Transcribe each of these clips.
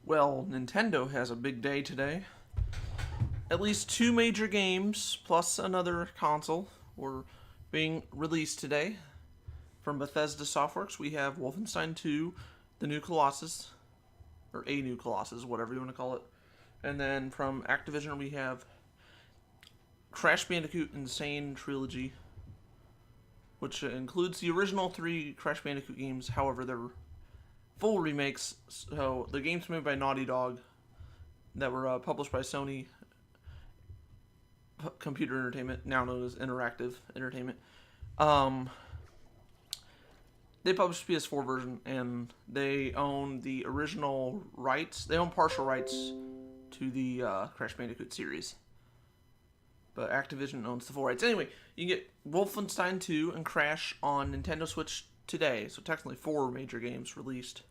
Well, Nintendo has a big day today. At least two major games, plus another console, were being released today. From Bethesda Softworks, we have Wolfenstein II, the new Colossus, or a new Colossus, whatever you want to call it. And then from Activision, we have Crash Bandicoot and Sane Trilogy, which includes the original three Crash Bandicoot games. However, they're full remakes. So the games made by Naughty Dog that were published by Sony Computer Entertainment, now known as Interactive Entertainment. They published the PS4 version, and they own the original rights. They own partial rights to the Crash Bandicoot series. But Activision owns the full rights. Anyway, you can get Wolfenstein 2 and Crash on Nintendo Switch today. So technically 4 major games released,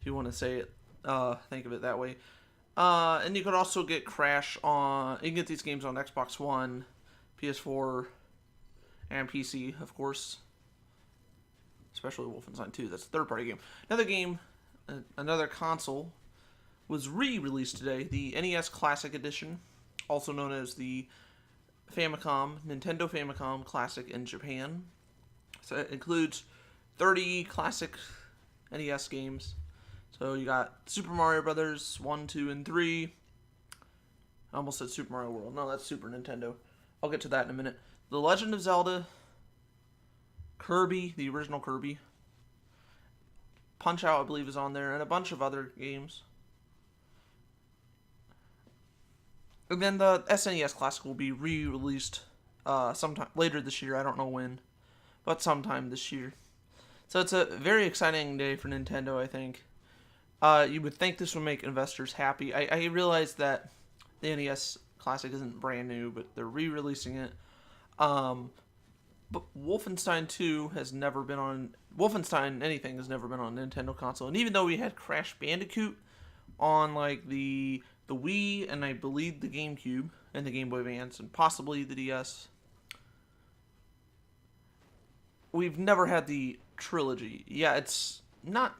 if you want to say it, think of it that way. And you could also get Crash on... You can get these games on Xbox One, PS4, and PC, of course. Especially Wolfenstein 2. That's a third-party game. Another game, another console, was re-released today. The NES Classic Edition, also known as the Nintendo Famicom Classic in Japan. So it includes 30 classic NES games. So you got Super Mario Brothers 1, 2, and 3. I almost said Super Mario World. No, that's Super Nintendo. I'll get to that in a minute. The Legend of Zelda, Kirby, the original Kirby, Punch-Out! I believe is on there, and a bunch of other games. And then the SNES Classic will be re-released sometime later this year. I don't know when, but sometime this year. So it's a very exciting day for Nintendo, I think. You would think this would make investors happy. I realize that the NES Classic isn't brand new, but they're re-releasing it. But Wolfenstein 2 has never been on... Wolfenstein anything has never been on a Nintendo console. And even though we had Crash Bandicoot on like the Wii and I believe the GameCube and the Game Boy Advance and possibly the DS, we've never had the Trilogy. Yeah, it's not...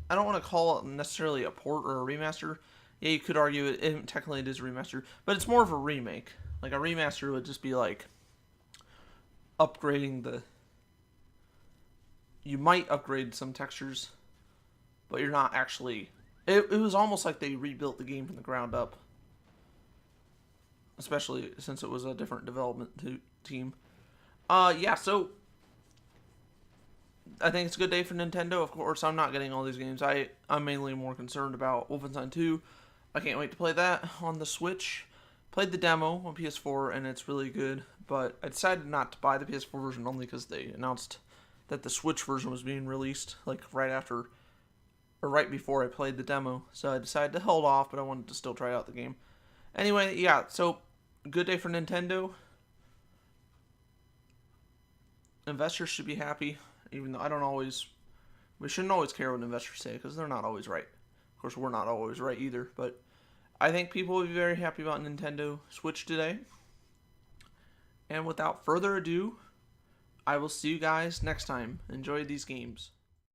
I don't want to call it necessarily a port or a remaster. Yeah, you could argue it technically it is a remaster, but it's more of a remake. Like a remaster would just be like upgrading the... You might upgrade some textures, but you're not actually... It was almost like they rebuilt the game from the ground up. Especially since it was a different development team. Yeah, so... I think it's a good day for Nintendo. Of course, I'm not getting all these games. I'm mainly more concerned about Wolfenstein 2. I can't wait to play that on the Switch. Played the demo on PS4, and it's really good. But I decided not to buy the PS4 version only because they announced that the Switch version was being released like right after... or right before I played the demo. So I decided to hold off, but I wanted to still try out the game. Anyway, yeah, so good day for Nintendo. Investors should be happy, even though we shouldn't always care what investors say, because they're not always right. Of course, we're not always right either, but I think people will be very happy about Nintendo Switch today. And without further ado, I will see you guys next time. Enjoy these games.